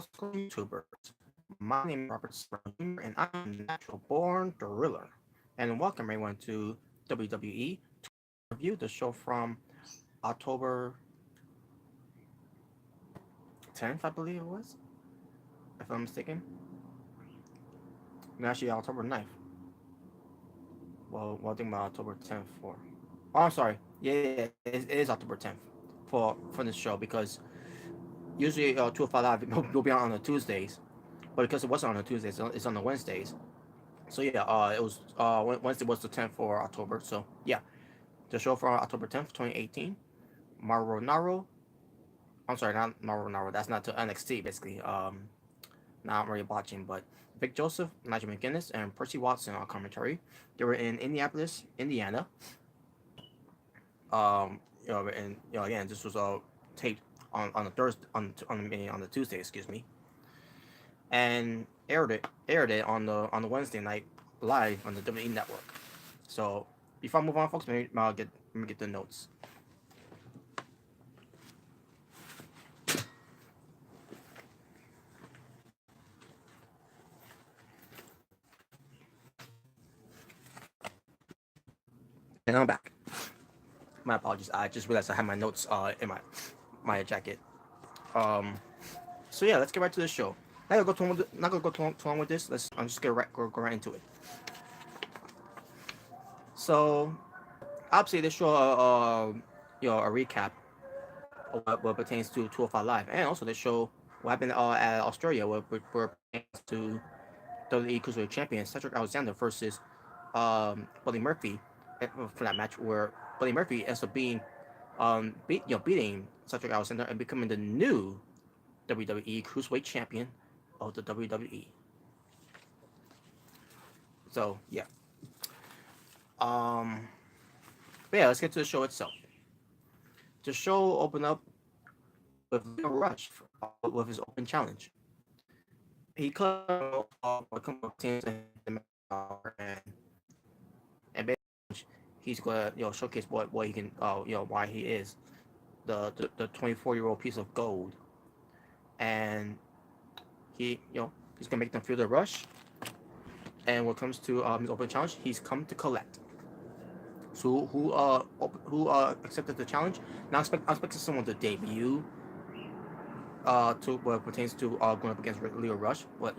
what's going on, YouTubers? My name is Robert Serrano Jr., and I'm a natural born thriller. And welcome everyone to WWE Review, the show from October 10th, I believe it was, if I'm mistaken. No, actually, October 9th. Well, I think about October 10th for. Oh, I'm sorry. Yeah, it is October 10th for this show because usually 205 Live will be on the Tuesdays, but because it wasn't on the Tuesdays, it's on the Wednesdays. So yeah, it was Wednesday was the 10th for October. So yeah, the show for October 10th, 2018. Mauro Naro. I'm sorry, not Mauro Naro. That's not to NXT basically. Not really watching, but Vic Joseph, Nigel McGuinness, and Percy Watson on commentary. They were in Indianapolis, Indiana. And again, this was taped on the Thursday on the Tuesday, excuse me, and aired it on the Wednesday night live on the WWE Network. So before I move on, folks, let me get the notes. And I'm back. My apologies. I just realized I had my notes in my jacket. Um, so yeah, let's get right to the show. Not gonna go too long with this. I'm just gonna go right into it. So obviously this show a recap of what pertains to 205 Live, and also this show what happened at Australia where pertains to WWE Cruiserweight Champion Cedric Alexander versus Buddy Murphy for that match where Buddy Murphy ends up beating Cedric Alexander and becoming the new WWE Cruiserweight Champion of the WWE. So yeah, um, but yeah, let's get to the show itself. The show opened up with Leo Rush with his open challenge. He cut a couple of teams and and basically he's gonna showcase what he can why he is the 24-year-old piece of gold, and he's gonna make them feel the rush. And when it comes to his open challenge, he's come to collect. So who accepted the challenge? Now I expect someone to debut to what pertains to going up against Leo Rush, but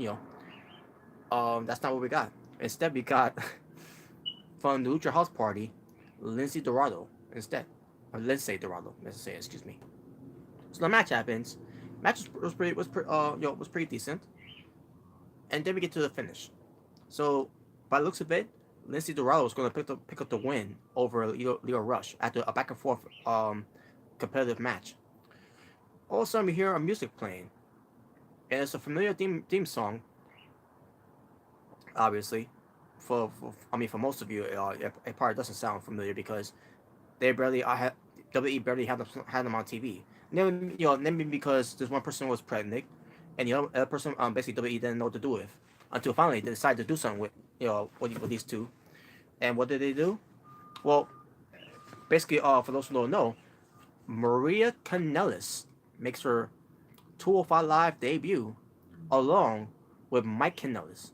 that's not what we got. Instead, we got from the Lucha House Party, Lindsay Dorado instead, or Lindsay Dorado, let's say, excuse me. So the match happens. Match was pretty decent, and then we get to the finish. So by the looks of it, Lindsay Dorado is going to pick up the win over Leo Rush after a back and forth competitive match. All of a sudden, we hear a music playing, and it's a familiar theme song. Obviously, for most of you, it probably doesn't sound familiar because they barely WWE barely had them on TV. Then maybe because this one person was pregnant, and the other person basically WWE didn't know what to do with until finally they decided to do something with with these two. And what did they do? Well, basically, for those who don't know, Maria Kanellis makes her 205 Live debut along with Mike Kanellis,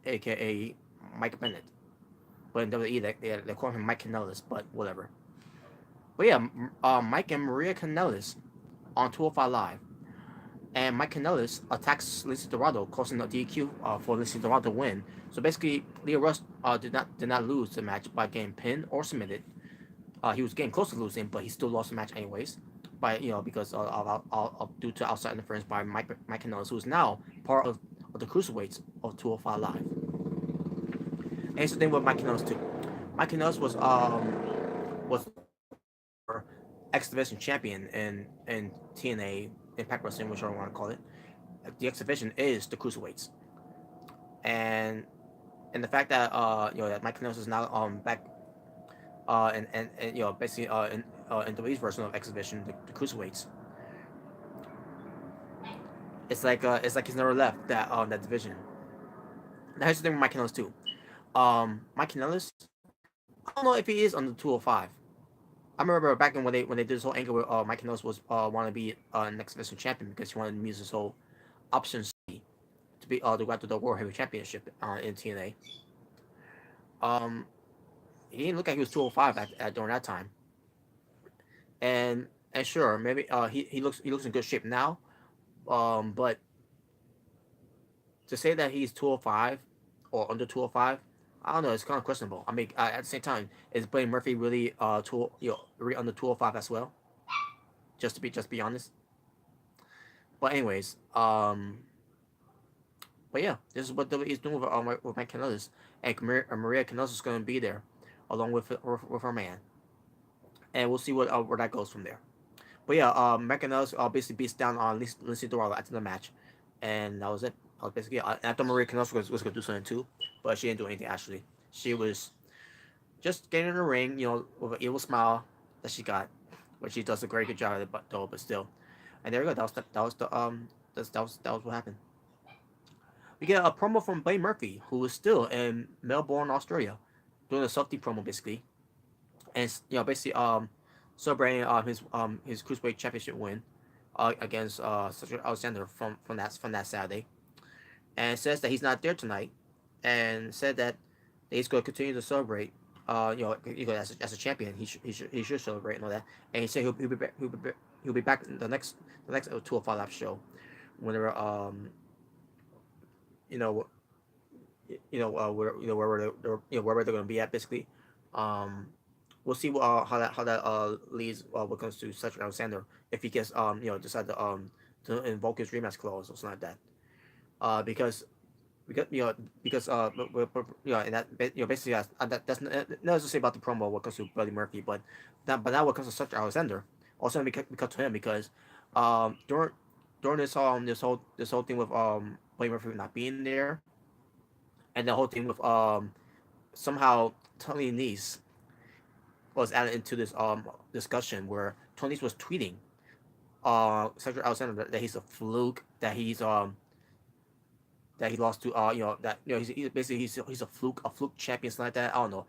aka Mike Bennett. But in WWE, they call him Mike Kanellis, but whatever. But yeah, Mike and Maria Kanellis on 205 Live. And Mike Kanellis attacks Lindsay Dorado, causing a DQ for Lindsay Dorado to win. So basically, Leo Rush did not lose the match by getting pinned or submitted. He was getting close to losing, but he still lost the match anyways, by because of due to outside interference by Mike Kanellis, who is now part of the cruiserweights of 205 Live. And here's the thing with Mike Kanellis too. Mike Kanellis was X Division champion in TNA Impact Wrestling, whichever I want to call it. The X Division is the cruiserweights, and the fact that that Mike Kanellis is now back and basically in WWE's version of X Division, the cruiserweights. It's like he's never left that division. Now here's the thing with Mike Kanellis too. Mike Kanellis, I don't know if he is on the 205. I remember back when they did this whole angle where Mike Kanellis was wanted to be next Division champion because he wanted to use his whole option C to go after the World Heavyweight Championship in TNA. Um, he didn't look like he was 205 at during that time, and sure maybe he looks in good shape now. But to say that he's 205 or under 205, I don't know. It's kind of questionable. I mean, at the same time, is Blaine Murphy really really under 205 as well? Just be honest. But anyways, but yeah, this is what WWE is doing with Mike Kanellis, and Maria Kanellis is going to be there, along with her man, and we'll see where that goes from there. But yeah, Mike Kanellis basically beats down on Lindsay Dorado after the match, and that was it. Basically, I thought Maria Kanellis was going to do something too, but she didn't do anything actually. She was just getting in the ring, with an evil smile that she got, but she does a great good job at it, but still. And there we go. That was what happened. We get a promo from Blaine Murphy, who is still in Melbourne, Australia, doing a softy promo basically, and basically celebrating his cruiserweight championship win against Cedric Alexander from that Saturday, and says that he's not there tonight, and said that he's going to continue to celebrate. As a champion, he should celebrate and all that. And he said he'll be back in the next 205 Live show, whenever you know wherever they're going to be at basically. Um, we'll see how that leads when it comes to Cedric Alexander, if he gets decide to invoke his rematch clause or something like that. Because and that basically that's not to say about the promo what comes to Buddy Murphy, but now what comes to Cedric Alexander, also because to him, because during this whole thing with Buddy Murphy not being there, and the whole thing with somehow Tony Nese was added into this discussion where Tony Nese was tweeting Cedric Alexander that he's a fluke, that he lost to that basically he's a fluke champion, something like that. I don't know.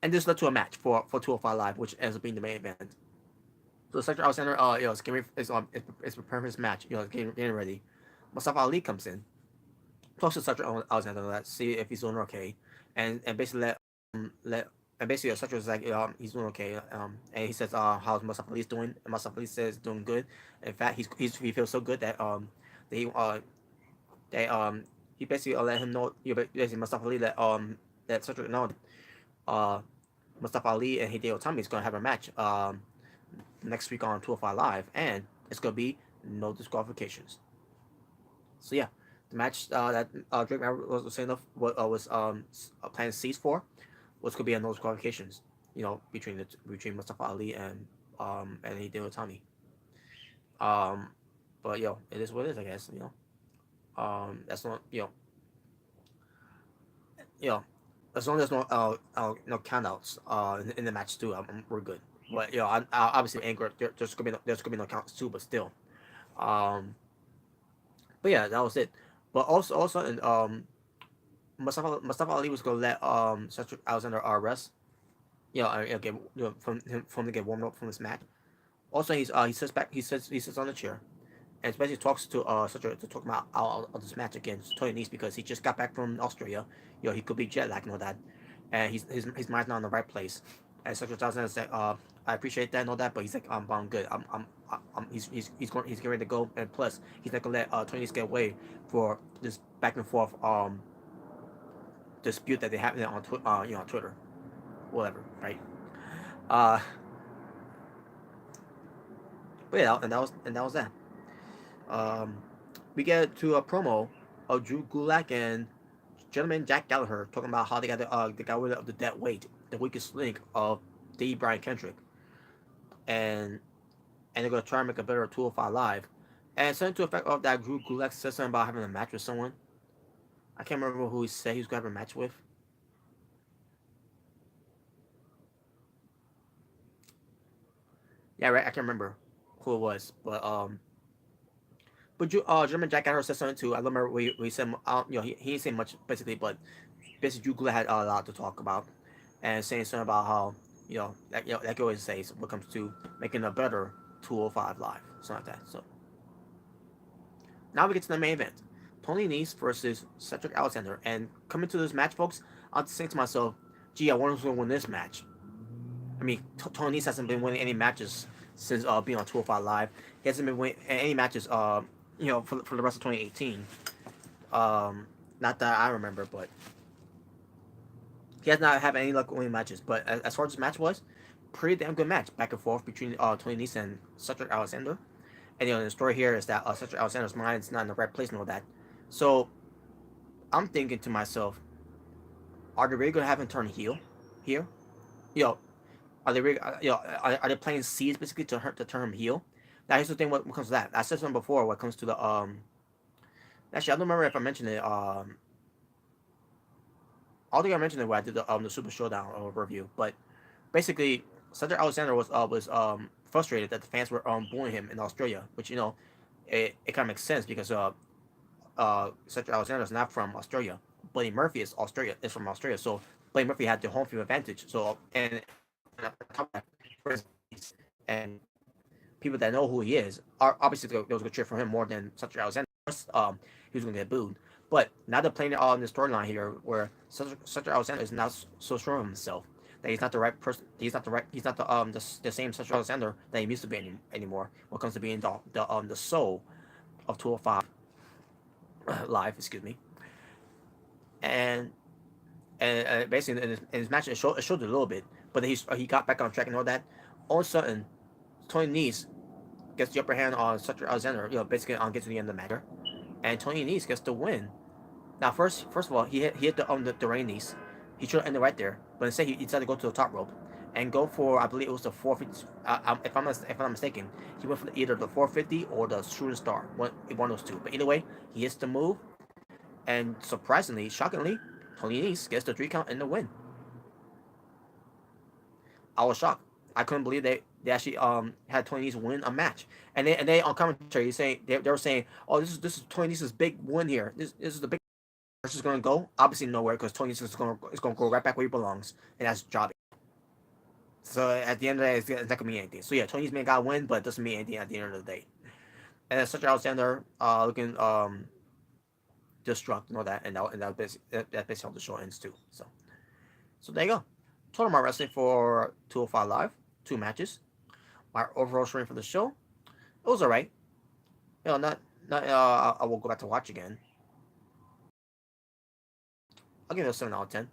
And this led to a match for 205 Live, which ends up being the main event. So Cedric Alexander is preparing for his match, getting ready. Mustafa Ali comes in, talks to Cedric Alexander, let's see if he's doing okay, and basically let and basically Cedric is like he's doing okay, and he says how's Mustafa Ali's doing, and Mustafa Ali says doing good. In fact, he feels so good that he basically let him know, basically Mustafa Ali that Cedric know uh Mustafa Ali and Hideo Itami is gonna have a match next week on 205 Live, and it's gonna be no disqualifications. So yeah, the match that Drake Maverick was saying of what was plan C's for was gonna be a no disqualifications. Between Mustafa Ali and Hideo Itami. Um, but it is what it is, I guess. That's not you know as long as there's no countouts in the match too, we're good. But I obviously angry. There's gonna be no counts too, but still. Um, but yeah, that was it. But also and Mustafa Ali was gonna let Cedric Alexander rest. Get from to get warmed up from this match. Also, he sits on the chair, and especially talks to Cedric to talk about this match against Tony Nese, because he just got back from Australia. He could be jet lagged and all that, and his mind's not in the right place. And Cedric Alexander said, I appreciate that and all that, but he's like, I'm good. He's getting ready to go, and plus he's not gonna let Tony Nese get away for this back and forth dispute that they have on Twitter, whatever, right? Uh, but yeah, and that was that. Um, we get to a promo of Drew Gulak and gentleman Jack Gallagher talking about how they got rid of the dead weight, the weakest link of D. Brian Kendrick, and they're gonna try and make a better 205 Live, and something to the effect of that Drew Gulak said something about having a match with someone. I can't remember who he said he was gonna have a match with. Yeah, right. I can't remember who it was, but German Jack Gallagher said something too. I remember we said he didn't say much basically, but basically Drew Gulak had a lot to talk about, and saying something about how like he always says when it comes to making a better 205 Live, something like that. So Now we get to the main event: Tony Nese versus Cedric Alexander. And coming to this match, folks, I'll just think to myself, "Gee, I wonder who's gonna win this match." I mean, Tony Nese hasn't been winning any matches since being on 205 Live. He hasn't been winning any matches, for the rest of 2018. Not that I remember, but he has not had any luck winning matches. But as far as this match was, pretty damn good match, back and forth between Tony Nese and Cedric Alexander. And the story here is that Cedric Alexander's mind is not in the right place and all that. So I'm thinking to myself, are they really gonna have him turn heel here? You know, are they really, are they playing seeds basically to turn him heel? Now here's the thing. What comes to that? I said something before. What comes to the Actually, I don't remember if I mentioned it. I don't think I mentioned it when I did the Super Showdown review. But basically, Cedric Alexander was frustrated that the fans were booing him in Australia, which it kind of makes sense because Cedric Alexander is not from Australia. Buddy Murphy is from Australia, so Buddy Murphy had the home field advantage. So and people that know who he is are obviously there was a good cheer for him more than Cedric Alexander. He was going to get booed. But now they're playing it all in the storyline here, where Cedric Alexander is not so sure of himself that he's not the right person. He's not the same Cedric Alexander that he used to be anymore. When it comes to being the soul of 205 Live, excuse me, and basically in his match it showed it a little bit, but then he got back on track and all that. All of a sudden, Tony Nese gets the upper hand on Cedric Alexander. Basically on gets to the end of the match, and Tony Nese gets the win. Now, first of all, he hit the rain Nese. He should have ended right there, but instead he decided to go to the top rope and go for, I believe it was the 450. If I'm not mistaken, he went for either the 450 or the shooting star, one of those two. But either way, he hits the move, and surprisingly, shockingly, Tony Nese gets the 3 count and the win. I was shocked. I couldn't believe they actually had Tony Nese win a match, and they on commentary they were saying, oh, this is Tony Nese's big win here. This is the big. Where's this gonna go? Obviously nowhere, because Tony Nese is gonna go right back where he belongs, and that's jobbing. So at the end of the day, it's not gonna mean anything. So yeah, Tony Nese may got a win, but it doesn't mean anything at the end of the day. And then Cedric Alexander looking destruct and all that, and that basically how the show ends too. So there you go. Total amount wrestling for 205 Live, 2 matches. My overall rating for the show, it was alright. Not I will go back to watch again. I'll give it a 7 out of 10.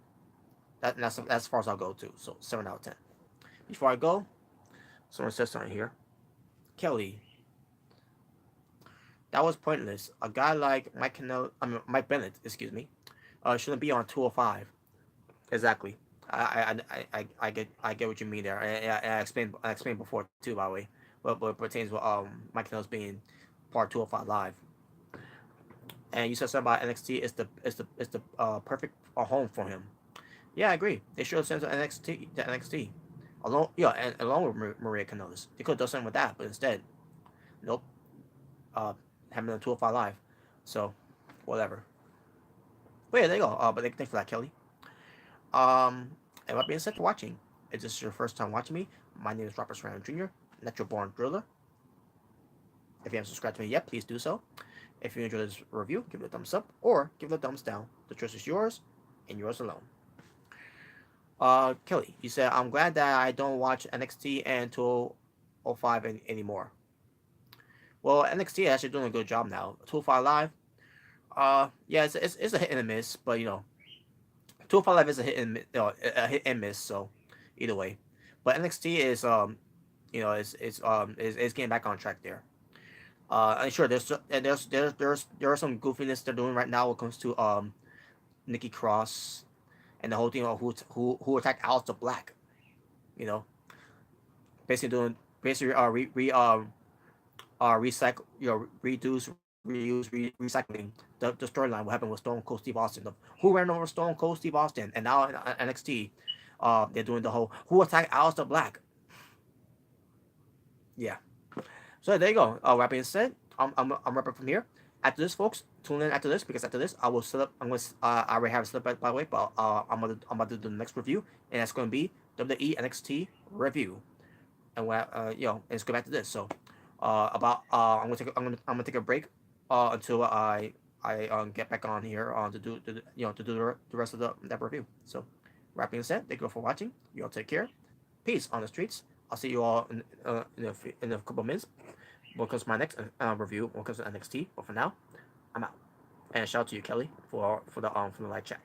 That's as far as I'll go too. So 7 out of 10. Before I go, someone says something here. Kelly, that was pointless. A guy like Mike Bennett, excuse me, shouldn't be on 205. Exactly. I get what you mean there. I explained before too, by the way. But it pertains to Mike Kanellis being part 205 Live. And you said something about NXT is the perfect home for him. Yeah, I agree. They should have sent to NXT. Along with Maria Kanellis. They could have done something with that, but instead, nope. Having a 205 Live. So, whatever. But yeah, there you go. But thanks for that, Kelly. And that being said, for watching. If this is your first time watching me, my name is Robert Serrano Jr., Natural Born Driller. If you haven't subscribed to me yet, please do so. If you enjoyed this review, give it a thumbs up or give it a thumbs down. The choice is yours and yours alone. Kelly, you said, I'm glad that I don't watch NXT and 205 anymore. Well, NXT is actually doing a good job now. 205 Live, yeah, it's a hit and a miss, but 205 Live is a hit and miss. So either way, but NXT is is getting back on track there. And sure, there are some goofiness they're doing right now when it comes to Nikki Cross and the whole thing of who attacked Aleister Black. Basically recycle, reduce, reuse, recycling the storyline. What happened with Stone Cold Steve Austin? Who ran over Stone Cold Steve Austin? And now in NXT, they're doing the whole who attacked Aleister Black. Yeah. So there you go. That being said, I'm wrapping from here. After this, folks, tune in after this, because after this I will set up. I already have it set up by the way, but I'm gonna do the next review, and that's gonna be WWE NXT review, and let's go back to this. So I'm gonna take a break until I get back on here to do the rest of that review. So, wrapping said, thank you all for watching. You all take care. Peace on the streets. I'll see you all in a couple of minutes. Because my next review will comes to NXT. But for now, I'm out. And shout out to you, Kelly, for the live chat.